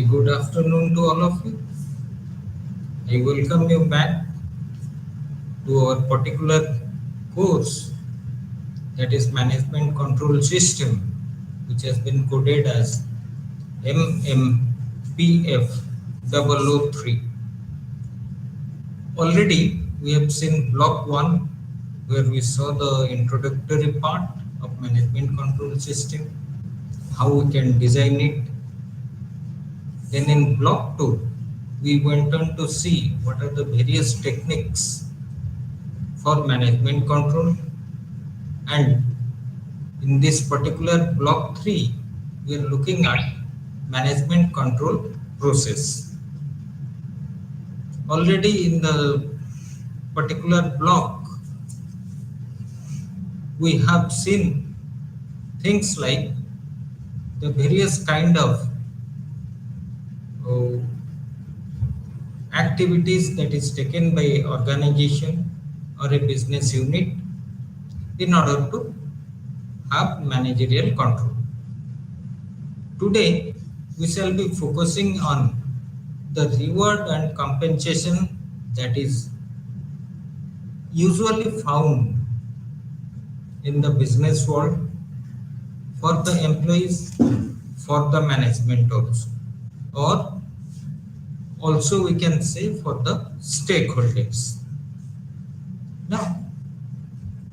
good afternoon to all of you. I welcome you back to our particular course, that is Management Control System, which has been coded as MMPF 003. Already we have seen block 1, where we saw the introductory part of Management Control System, how we can design it. Then in block 2, we went on to see what are the various techniques for management control, and in this particular block 3, we are looking at management control process. Already in the particular block, we have seen things like the various kind of uh, activities that is taken by organization or a business unit in order to have managerial control. Today, we shall be focusing on the reward and compensation that is usually found in the business world for the employees, for the management also, or also we can say for the stakeholders. Now,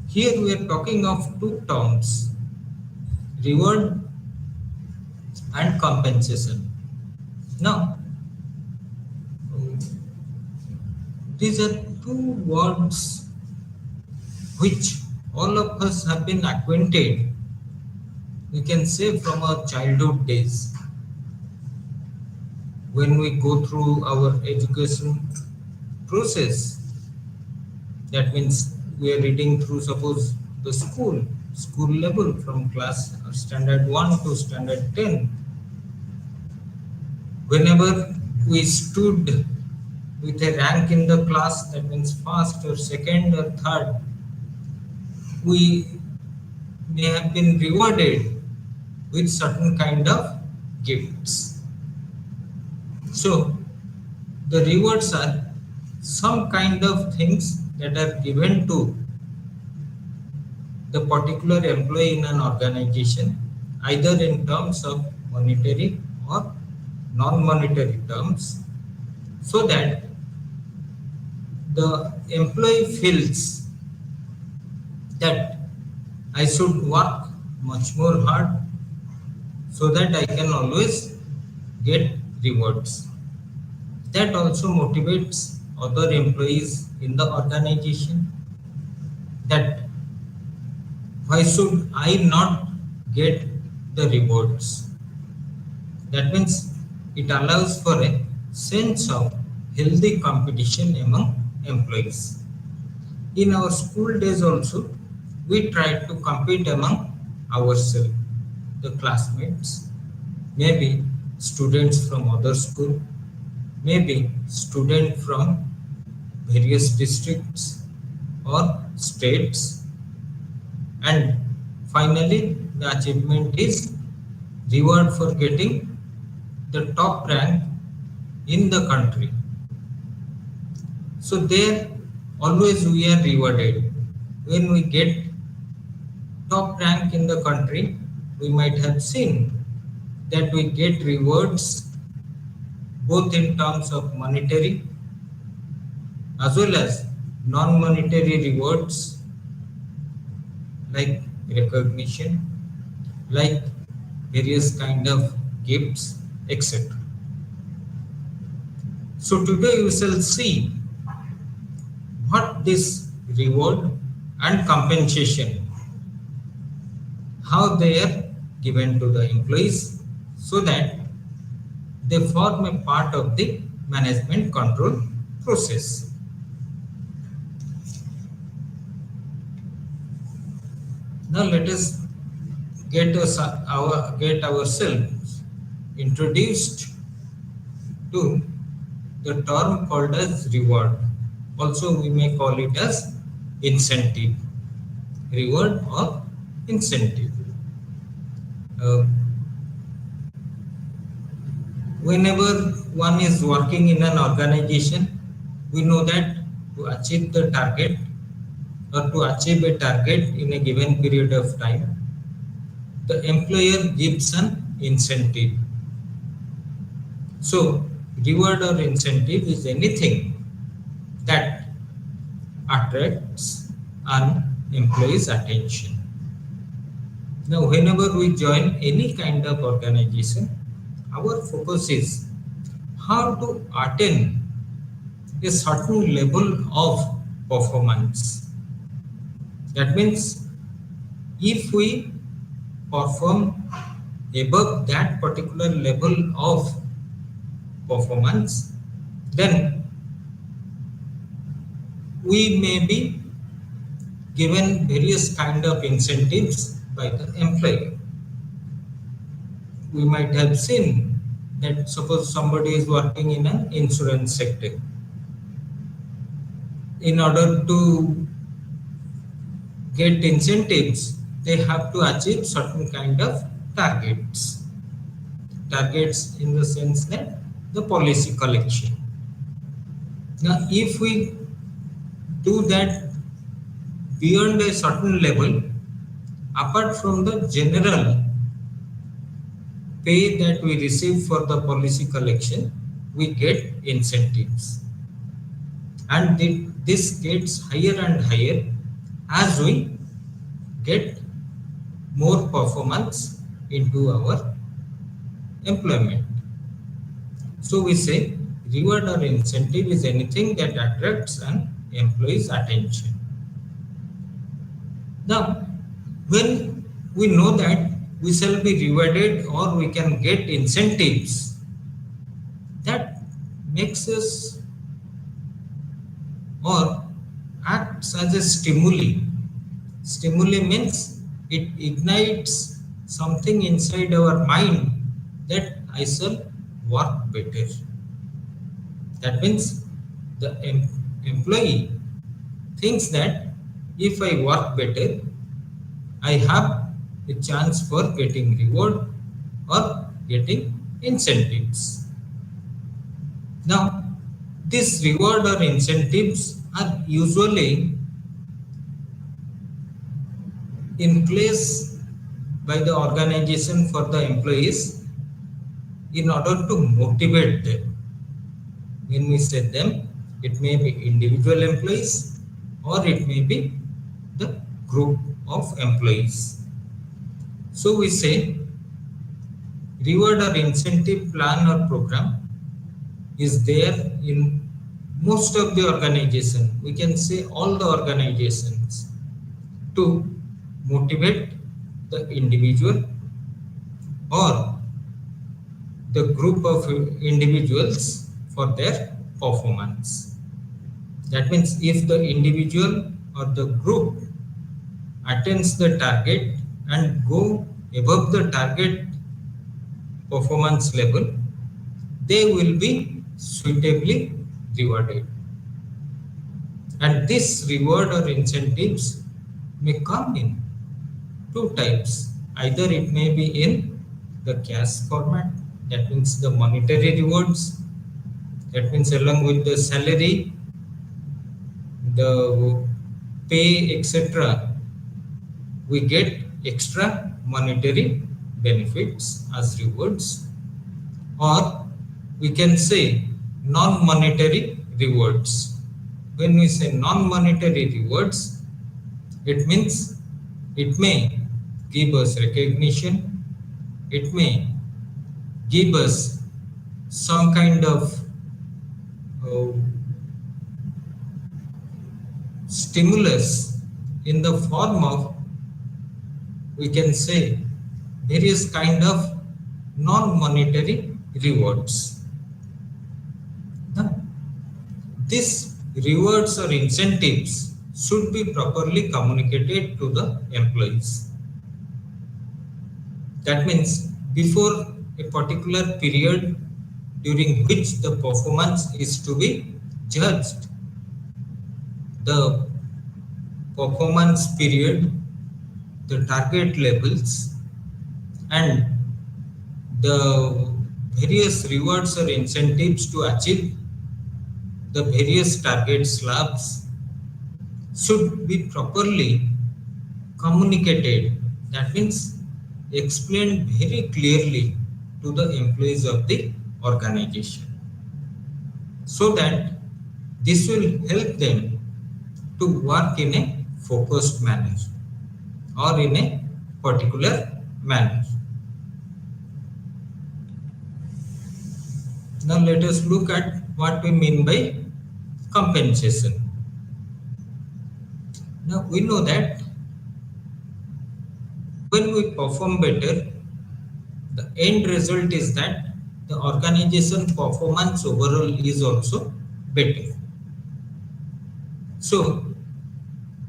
here we are talking of two terms, reward and compensation. Now, these are two words which all of us have been acquainted, we can say from our childhood days. When we go through our education process, that means we are reading through, suppose, the school level from class standard 1 to standard 10. Whenever we stood with a rank in the class, that means first or second or third, we may have been rewarded with certain kind of gifts. So the rewards are some kind of things that are given to the particular employee in an organization, either in terms of monetary or non-monetary terms, so that the employee feels that I should work much more hard so that I can always get rewards. That also motivates other employees in the organization, that why should I not get the rewards? That means it allows for a sense of healthy competition among employees. In our school days also, we tried to compete among ourselves, the classmates, maybe students from other school, maybe student from various districts or states, and finally the achievement is reward for getting the top rank in the country. So there always we are rewarded. When we get top rank in the country, we might have seen that we get rewards both in terms of monetary as well as non-monetary rewards, like recognition, like various kind of gifts, etc. So today we shall see what this reward and compensation, how they are given to the employees so that they form a part of the management control process. Now let us get ourselves introduced to the term called as reward. Also we may call it as incentive, reward or incentive. Whenever one is working in an organization, we know that to achieve the target or to achieve a target in a given period of time, the employer gives an incentive. So, reward or incentive is anything that attracts an employee's attention. Now, whenever we join any kind of organization, our focus is how to attain a certain level of performance. That means if we perform above that particular level of performance, then we may be given various kind of incentives by the employer. We might have seen that suppose somebody is working in an insurance sector. In order to get incentives, they have to achieve certain kind of targets. Targets in the sense that the policy collection. Now, if we do that beyond a certain level, apart from the general pay that we receive for the policy collection, we get incentives. And this gets higher and higher as we get more performance into our employment. So we say reward or incentive is anything that attracts an employee's attention. Now, when we know that we shall be rewarded or we can get incentives, that makes us or acts as a stimuli. Stimuli means it ignites something inside our mind that I shall work better. That means the employee thinks that if I work better, I have a chance for getting reward or getting incentives. Now, these reward or incentives are usually in place by the organization for the employees in order to motivate them. When we say them, it may be individual employees or it may be the group of employees. So we say reward or incentive plan or program is there in most of the organization. We can say all the organizations to motivate the individual or the group of individuals for their performance. That means if the individual or the group attains the target and go above the target performance level, they will be suitably rewarded. And this reward or incentives may come in two types. Either it may be in the cash format, that means the monetary rewards, that means along with the salary, the pay, etc., we get extra monetary benefits as rewards, or we can say non-monetary rewards. When we say non-monetary rewards, it means it may give us recognition, it may give us some kind of stimulus in the form of, we can say, various kind of non-monetary rewards. Now, these rewards or incentives should be properly communicated to the employees. That means before a particular period during which the performance is to be judged, the performance period, the target levels, and the various rewards or incentives to achieve the various target slabs should be properly communicated. That means explained very clearly to the employees of the organization, so that this will help them to work in a focused manner or in a particular manner. Now let us look at what we mean by compensation. Now we know that when we perform better, the end result is that the organization performance overall is also better. So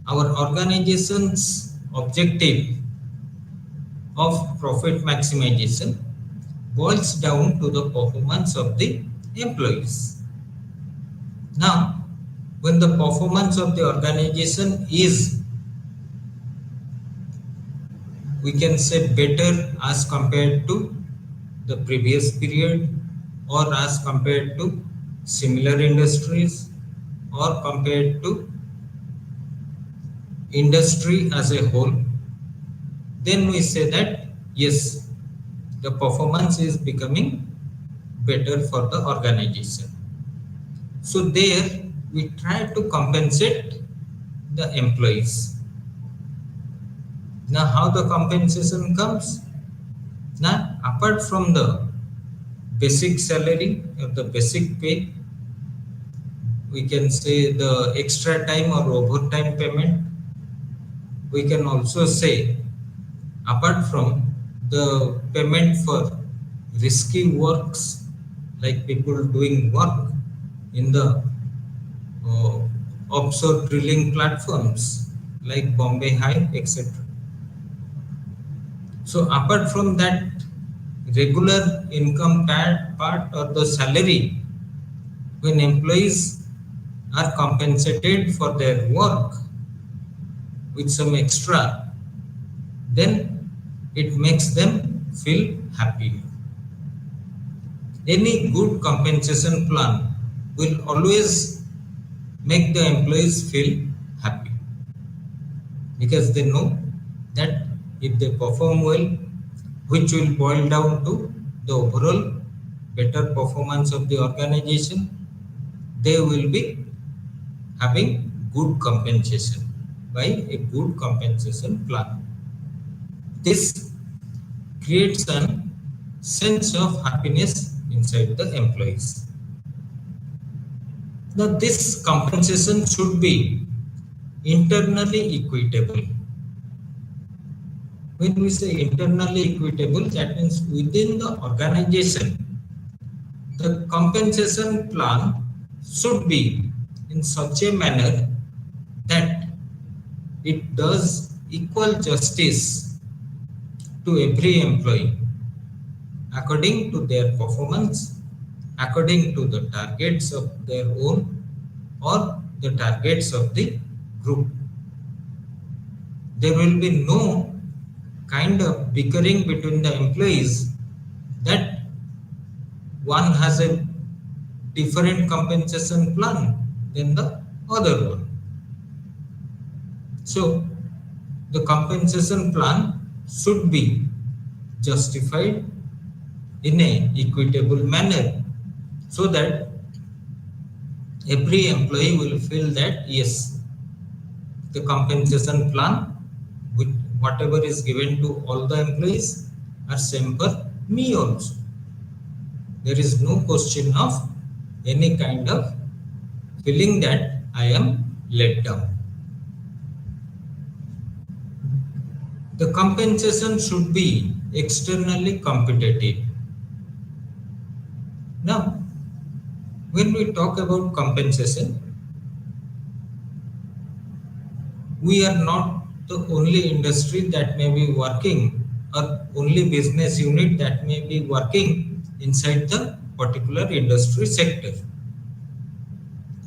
our organization's objective of profit maximization boils down to the performance of the employees. Now, when the performance of the organization is, we can say, better as compared to the previous period, or as compared to similar industries, or compared to industry as a whole, then we say that yes, the performance is becoming better for the organization. So there we try to compensate the employees. Now how the compensation comes? Now apart from the basic salary or the basic pay, we can say the extra time or overtime payment. We can also say, apart from the payment for risky works, like people doing work in the offshore drilling platforms like Bombay High, etc. So apart from that regular income part or the salary, when employees are compensated for their work with some extra, then it makes them feel happy. Any good compensation plan will always make the employees feel happy, because they know that if they perform well, which will boil down to the overall better performance of the organization, they will be having good compensation by a good compensation plan. This creates a sense of happiness inside the employees. Now this compensation should be internally equitable. When we say internally equitable, that means within the organization, the compensation plan should be in such a manner that it does equal justice to every employee according to their performance, according to the targets of their own or the targets of the group. There will be no kind of bickering between the employees that one has a different compensation plan than the other one. So the compensation plan should be justified in a equitable manner, so that every employee will feel that yes, the compensation plan with whatever is given to all the employees are same for me also. There is no question of any kind of feeling that I am let down. The compensation should be externally competitive. Now, when we talk about compensation, we are not the only industry that may be working, or only business unit that may be working inside the particular industry sector.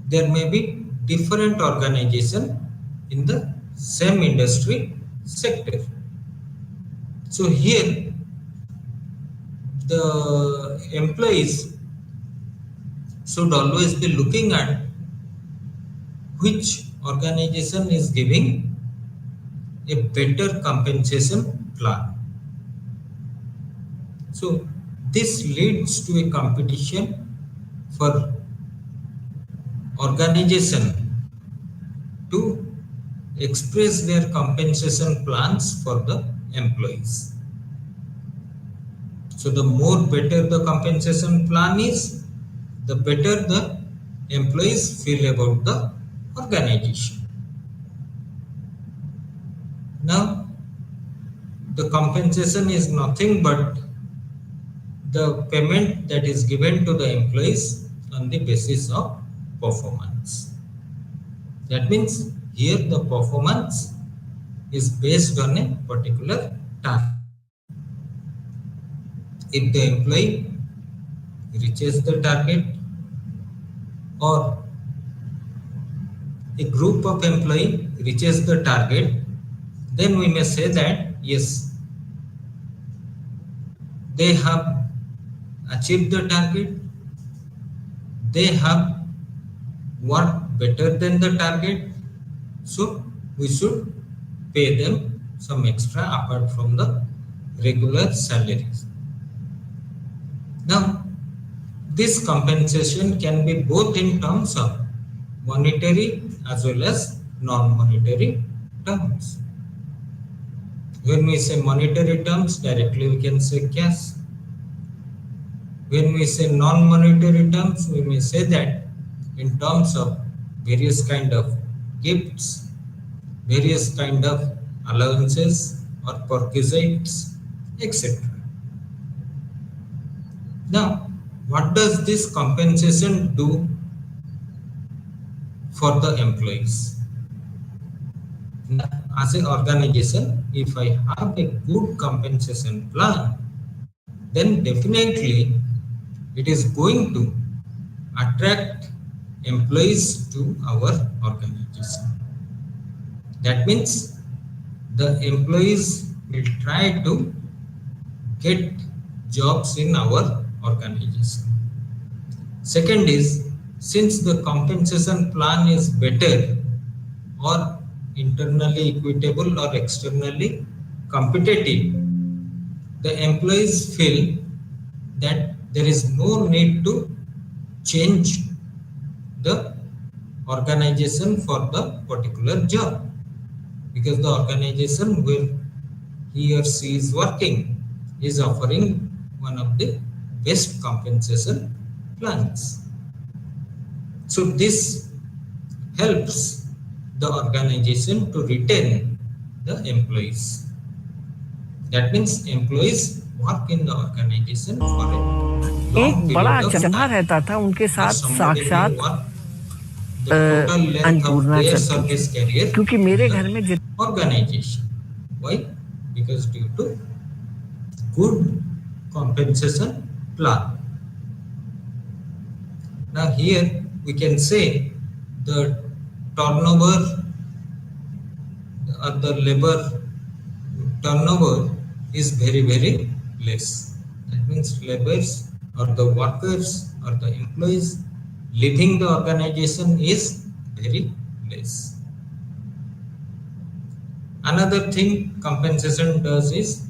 There may be different organization in the same industry sector. So here the employees should always be looking at which organization is giving a better compensation plan. So this leads to a competition for organization to express their compensation plans for the employees. So the more better the compensation plan is, the better the employees feel about the organization. Now, the compensation is nothing but the payment that is given to the employees on the basis of performance. That means here the performance is based on a particular target. If the employee reaches the target, or a group of employee reaches the target, then we may say that yes, they have achieved the target, they have worked better than the target, so we should pay them some extra apart from the regular salaries. Now, this compensation can be both in terms of monetary as well as non-monetary terms. When we say monetary terms, directly we can say cash. When we say non-monetary terms, we may say that in terms of various kind of gifts, various kind of allowances or perquisites, etc. Now, what does this compensation do for the employees? Now, as an organization, if I have a good compensation plan, then definitely it is going to attract employees to our organization. That means the employees will try to get jobs in our organization. Second is, since the compensation plan is better or internally equitable or externally competitive, the employees feel that there is no need to change the organization for the particular job, because the organization where he or she is working is offering one of the best compensation plans. So this helps the organization to retain the employees. That means employees work in the organization for a long एक बड़ा period of चंदा time. रहता था उनके Or साथ somebody may साक्षात work the total length of Annapurna their करती service है, career क्योंकि in मेरे the घर में organization. Why? Because due to good compensation plan. Now here we can say the turnover or the labor turnover is very less. That means laborers or the workers or the employees leaving the organization is very less. Another thing compensation does is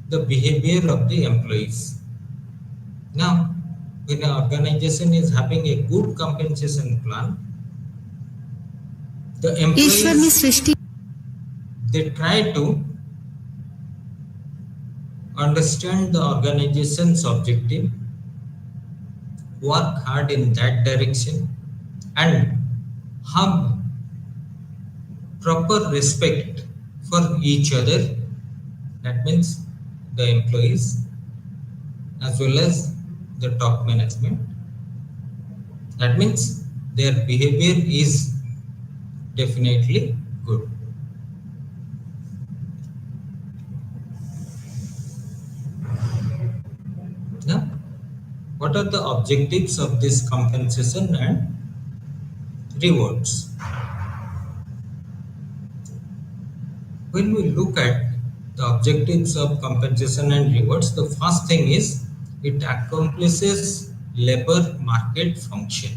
the behavior of the employees. Now, when an organization is having a good compensation plan, the employees, they try to understand the organization's objective, work hard in that direction, and have proper respect for each other. That means the employees as well as the top management. That means their behavior is definitely good. Now, what are the objectives of this compensation and rewards? When we look at the objectives of compensation and rewards, the first thing is it accomplishes labor market function.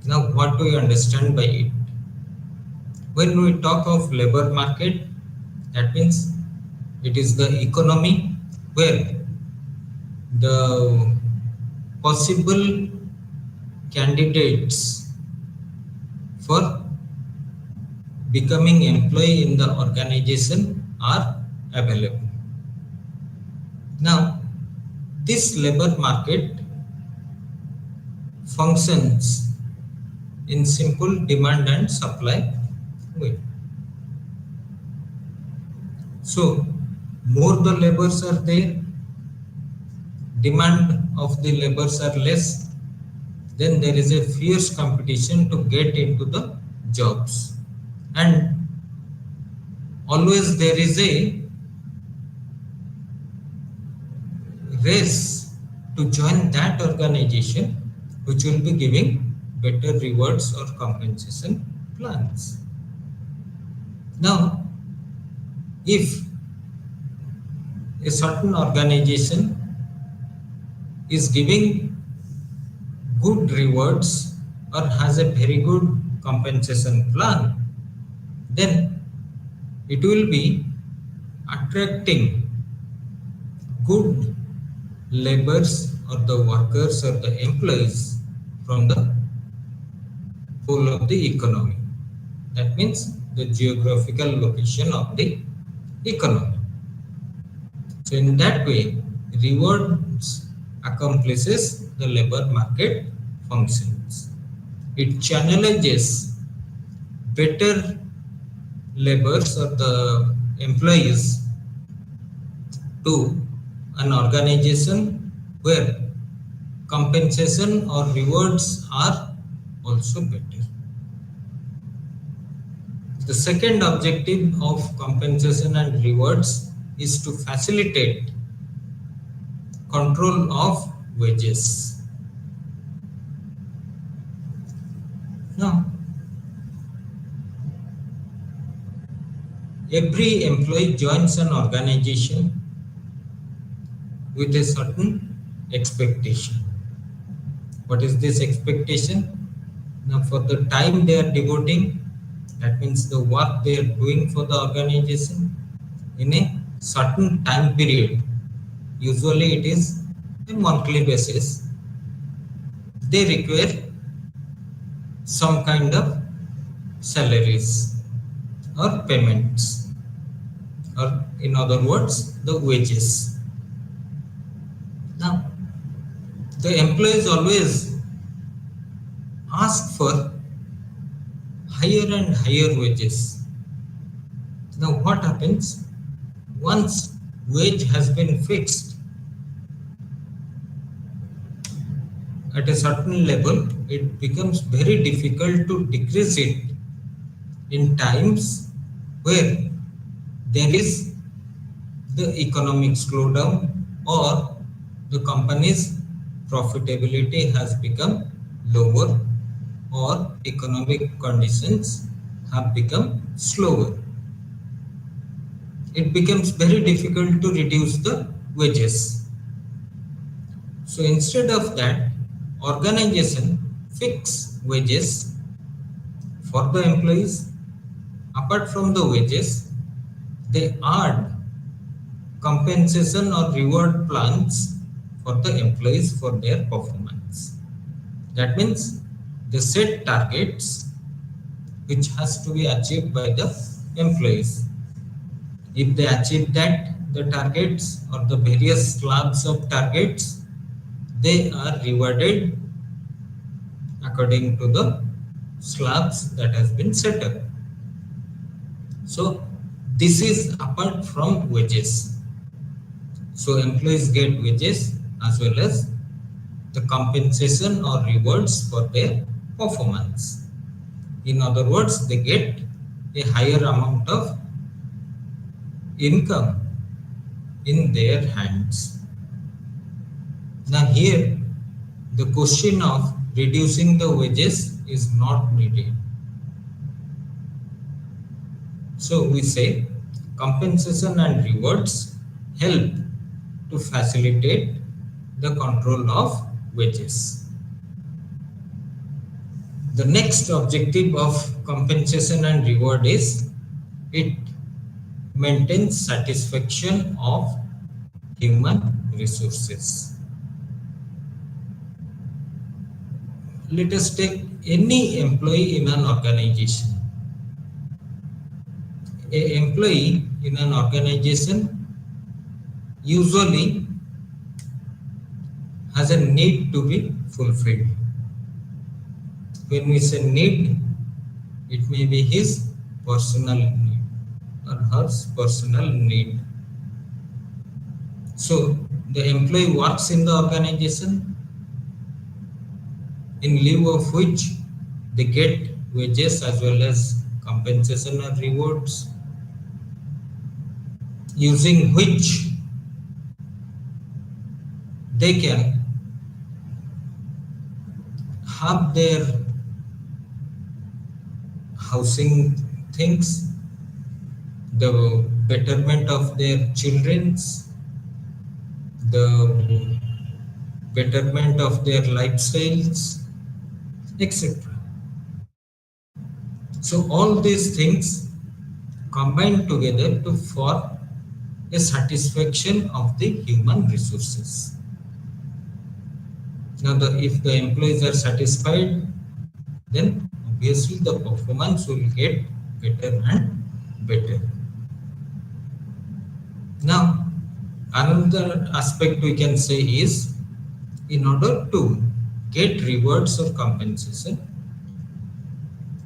Now what do you understand by it? When we talk of labor market, that means it is the economy where the possible candidates for becoming employee in the organization are available. Now, this labor market functions in simple demand and supply way. So, more the labors are there, demand of the labors are less, then there is a fierce competition to get into the jobs. And always there is a race to join that organization which will be giving better rewards or compensation plans. Now, if a certain organization is giving good rewards or has a very good compensation plan, then it will be attracting good laborers or the workers or the employees from the whole of the economy. That means the geographical location of the economy. So in that way, rewards accomplishes the labor market functions. It channelizes better laborers or the employees to an organization where compensation or rewards are also better. The second objective of compensation and rewards is to facilitate control of wages. Now, every employee joins an organization with a certain expectation. What is this expectation? Now, for the time they are devoting, that means the work they are doing for the organization in a certain time period, usually it is a monthly basis, they require some kind of salaries or payments, or in other words, the wages. Now, the employees always ask for higher and higher wages. Now, what happens? Once wage has been fixed at a certain level, it becomes very difficult to decrease it in times where there is the economic slowdown or the company's profitability has become lower or economic conditions have become slower. It becomes very difficult to reduce the wages. So instead of that, organization fix wages for the employees. Apart from the wages, they add compensation or reward plans for the employees for their performance. That means they set targets which has to be achieved by the employees. If they achieve that, the targets or the various slabs of targets, they are rewarded according to the slabs that has been set up. So this is apart from wages. So employees get wages as well as the compensation or rewards for their performance. In other words, they get a higher amount of income in their hands. Now here, the question of reducing the wages is not needed. So we say compensation and rewards help to facilitate the control of wages. The next objective of compensation and reward is it maintains satisfaction of human resources. Let us take any employee in an organization. An employee in an organization usually has a need to be fulfilled. When we say need, it may be his personal need or her personal need. So the employee works in the organization in lieu of which they get wages as well as compensation or rewards, using which they can have their housing things, the betterment of their children's, the betterment of their lifestyles, etc. So all these things combine together to form a satisfaction of the human resources. Now, if the employees are satisfied, then obviously the performance will get better and better. Now, another aspect we can say is, in order to get rewards or compensation,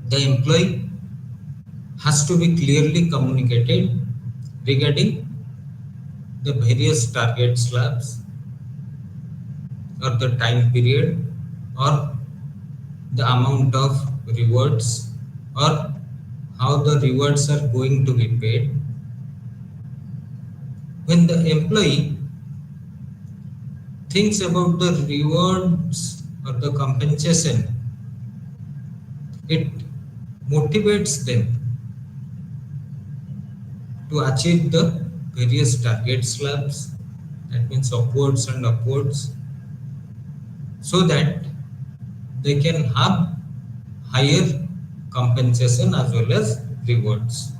the employee has to be clearly communicated regarding the various target slabs or the time period or the amount of rewards or how the rewards are going to be paid. When the employee thinks about the rewards or the compensation, it motivates them to achieve the various target slabs, that means upwards and upwards, so that they can have higher compensation as well as rewards.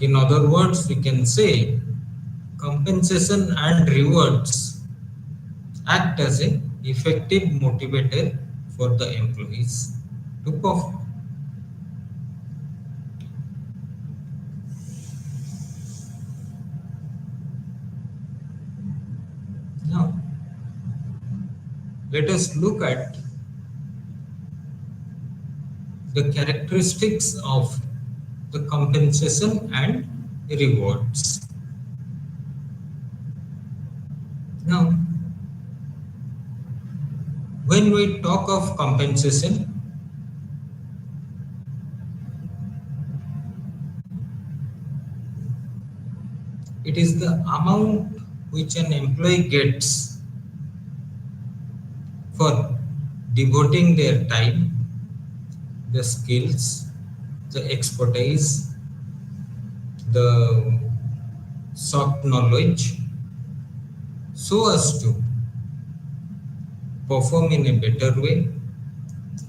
In other words, we can say compensation and rewards act as an effective motivator for the employees to perform. Now, let us look at the characteristics of the compensation and rewards. Now, when we talk of compensation, it is the amount which an employee gets for devoting their time, the skills, the expertise, the soft knowledge, so as to perform in a better way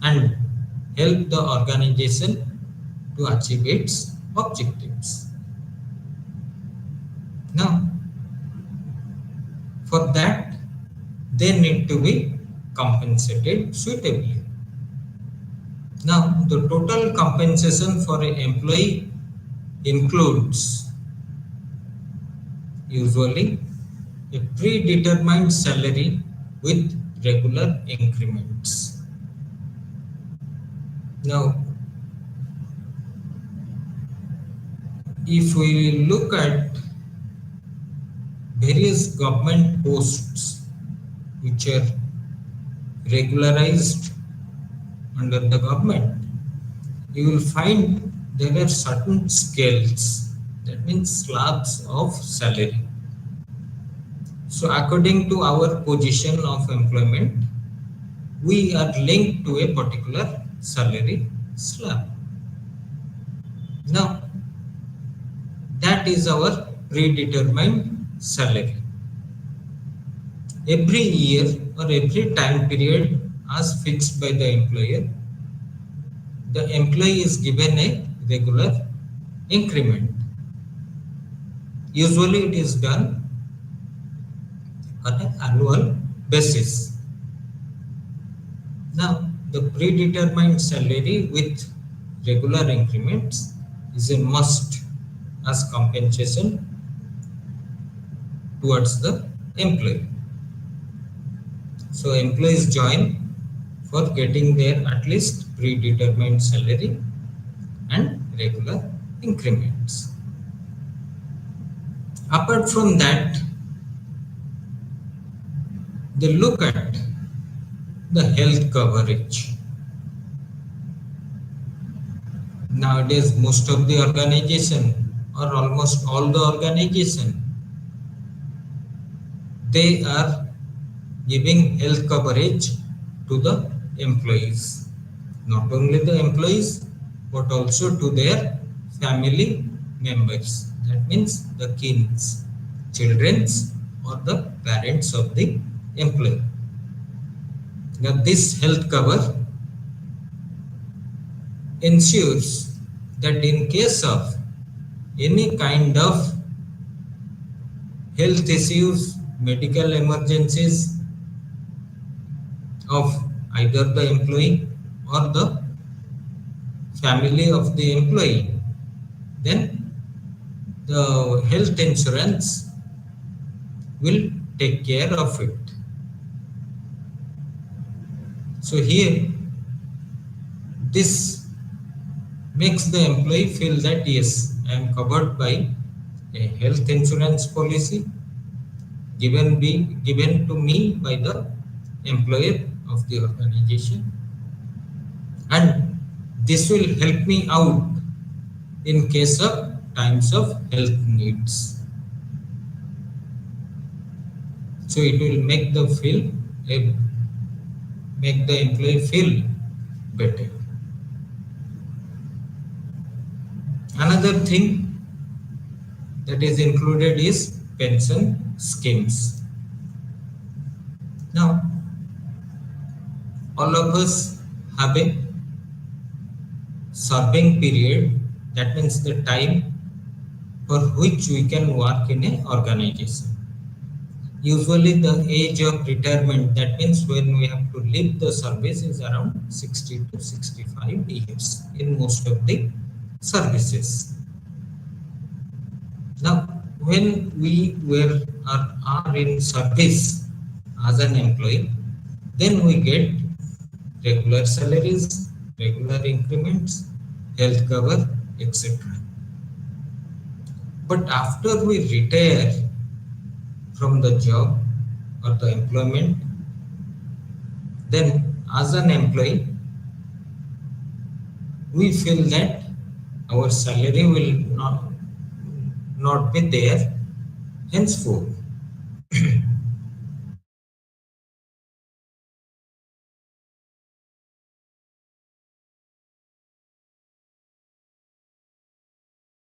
and help the organization to achieve its objectives. Now, for that, they need to be compensated suitably. Now, the total compensation for an employee includes usually a predetermined salary with regular increments. Now, if we look at various government posts which are regularized under the government, you will find there are certain scales, that means slabs of salary. So according to our position of employment, we are linked to a particular salary slab. Now, that is our predetermined salary. every year or every time period as fixed by the employee is given a regular increment. Usually it is done on an annual basis. Now, the predetermined salary with regular increments is a must as compensation towards the employee. So, employees join for getting their at least predetermined salary and regular increments. Apart from that, they look at the health coverage. Nowadays, most of the organization or almost all the organization, they are giving health coverage to the employees. Not only the employees, but also to their family members. That means the kids, childrens, or the parents of the employee. Now, this health cover ensures that in case of any kind of health issues, medical emergencies of either the employee or the family of the employee, then the health insurance will take care of it. So here, this makes the employee feel that yes, I am covered by a health insurance policy given to me by the employer of the organization, and this will help me out in case of times of health needs. So it will make the employee feel better. Another thing that is included is pension schemes. Now, all of us have a serving period, that means the time for which we can work in an organization. Usually the age of retirement, that means when we have to leave the service, is around 60 to 65 years in most of the services. Now, when we are in service as an employee, then we get regular salaries, regular increments, health cover, etc. But after we retire from the job or the employment, then as an employee, we feel that our salary will not be there henceforth.